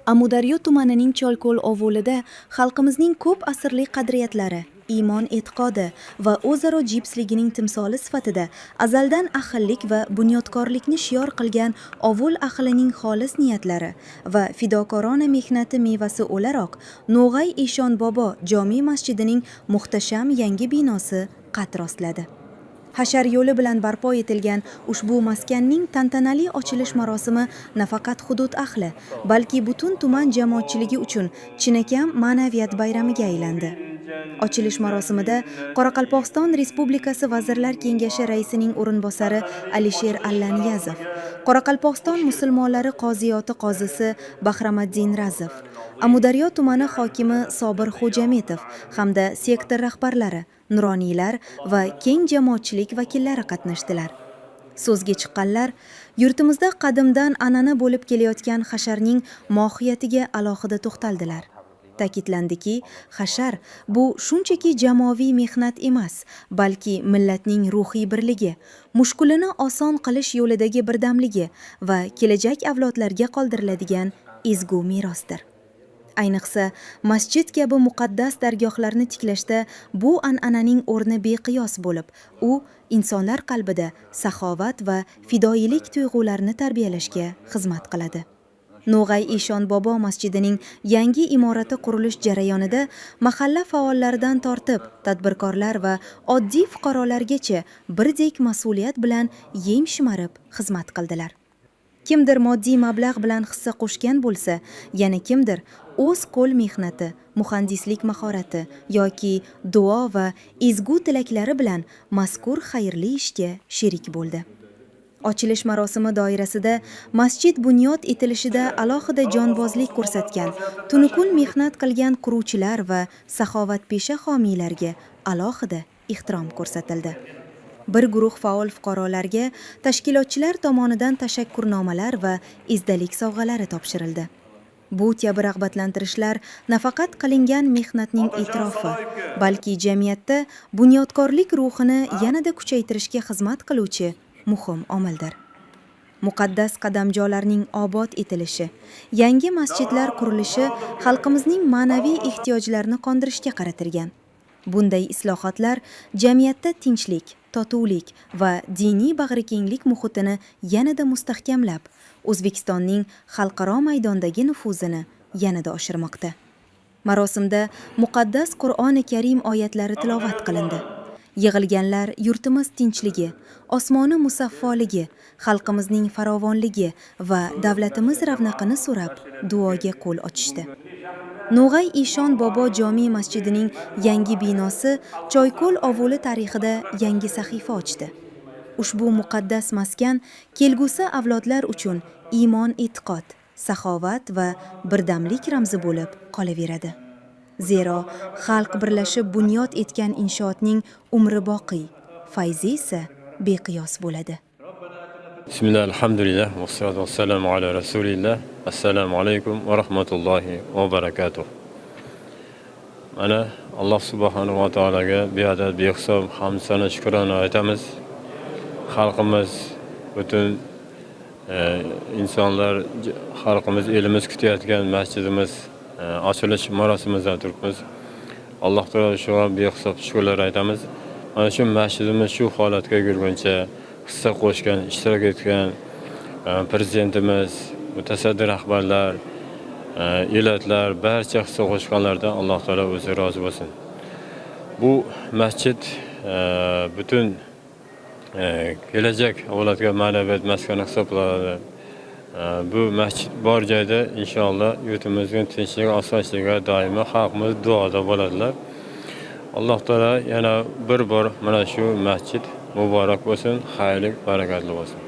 Amudaryo tumanining Cholko'l ovulida xalqimizning ko'p asrlik qadriyatlari, iymon e'tiqodi va o'zaro jipsligining timsoli sifatida azaldan ahillik va bunyodkorlikni shior qilgan ovul ahlining xolis niyatlari va fidokorona mehnati mevasi o'laroq No'g'ay Eshon bobo jome masjidining muhtasham yangi binosi qad rostladi. Hashar yo'li bilan barpo etilgan ushbu maskanning tantanali ochilish marosimi nafaqat hudud ahli, balki butun tuman jamoatchiligi uchun chinakam ma'naviyat bayramiga aylandi. Ochilish marosimida Qoraqalpog'iston Respublikasi Vazirlar Kengashi raisining o'rinbosari Alisher Allaniyazov, Qoraqalpog'iston musulmonlari qoziyoti qozisi Bahramaddin Razov, Amudaryo tumani hokimi Sobir Xo'jametov hamda sektor rahbarlari, nuroniylar va keng jamoatchilik vakillari qatnashdilar. So'zga chiqqanlar yurtimizda qadimdan an'ana bo'lib kelayotgan hasharning mohiyatiga alohida to'xtaldilar. Ta'kidlandiki, hashar bu shunchaki jamoaviy mehnat emas, balki millatning ruhiy birligi, mushkulini oson qilish yo'lidagi birdamligi va kelajak avlodlarga qoldiriladigan ezgu merosdir. Ayniqsa, masjid kabi muqaddas dargohlarni tiklashda bu an'ananing o'rni beqiyos bo'lib, u insonlar qalbida saxovat va fidoyilik tuyg'ularini tarbiyalashga xizmat qiladi. No'g'ay Eshon bobo masjidining yangi imorati qurilish jarayonida mahalla faollaridan tortib, tadbirkorlar va oddiy fuqarolargacha birdek mas'uliyat bilan yem shimarib xizmat qildilar. Kimdir moddiy mablag' bilan hissa qo'shgan bo'lsa, yana kimdir o'z qo'l mehnati, muhandislik mahorati yoki duo va ezgu tilaklari bilan mazkur xayrli ishga sherik bo'ldi. Ochilish marosimi doirasida masjid bunyod etilishida alohida jonbozlik ko'rsatgan, tunukun mehnat qilgan quruvchilar va saxovatpesha homiylarga alohida ehtirom ko'rsatildi. Bir guruh faol fuqarolarga tashkilotchilar tomonidan tashakkurnomalar va esdalik sovg'alari topshirildi. Bu kabi rag'batlantirishlar nafaqat qilingan mehnatning e'tirofi, balki jamiyatda bunyodkorlik ruhini yanada kuchaytirishga xizmat qiluvchi muhim omildir. Muqaddas qadamjolarning obod etilishi, yangi masjidlar qurilishi xalqimizning ma'naviy ehtiyojlarini qondirishga qaratilgan. Bunday islohotlar jamiyatda tinchlik, totuvlik va diniy bag'rikenglik muhitini yanada mustahkamlab, O'zbekistonning xalqaro maydondagi nufuzini yanada oshirmoqda. Marosimda muqaddas Qur'oni Karim oyatlari tilovat qilindi. Yig'ilganlar yurtimiz tinchligi, osmoni musaffoligi, xalqimizning farovonligi va davlatimiz ravnaqini so'rab duoga qo'l ochishdi. No'g'ay Eshon bobo jome masjidining yangi binosi Cholko'l ovuli tarixida yangi sahifa ochdi. Ushbu muqaddas maskan kelgusi avlodlar uchun iymon e'tiqod, saxovat va birdamlik ramzi bo'lib qolaveradi. Zero xalq birlashib bunyod etgan inshootning umri boqiy, fayzi esa beqiyos bo'ladi. Bismillah, alhamdulillah, vassalatu vassalamu ala rasulillah. Assalomu alaykum va rahmatullohi va barakatuh. Mana Alloh subhanahu va taolaga beadad behisob hamd sana shukrona aytamiz. Xalqimiz, butun insonlar, xalqimiz, elimiz kutayotgan masjidimiz ochilish marosimida turibmiz. Alloh taologa shu behisob shukrlar aytamiz. Mana shu masjidimiz shu holatga kelguncha hissa qo'shgan, ishtirok etgan prezidentimiz, mutasaddi rahbarlar, elatlar, barcha hissa qo'shganlardan Alloh taolo o'zi rozi bo'lsin. Bu masjid butun kelajak avlodga ma'naviyat maskani hisoblanadi. Bu masjid bor joyda inshaalloh yurtimizning tinchlik, osoyishtaligiga doimo xalqimiz duoda bo'ladilar. Alloh taolo yana bir bor mana shu masjid muborak bo'lsin, xayrli, barakatli bo'lsin.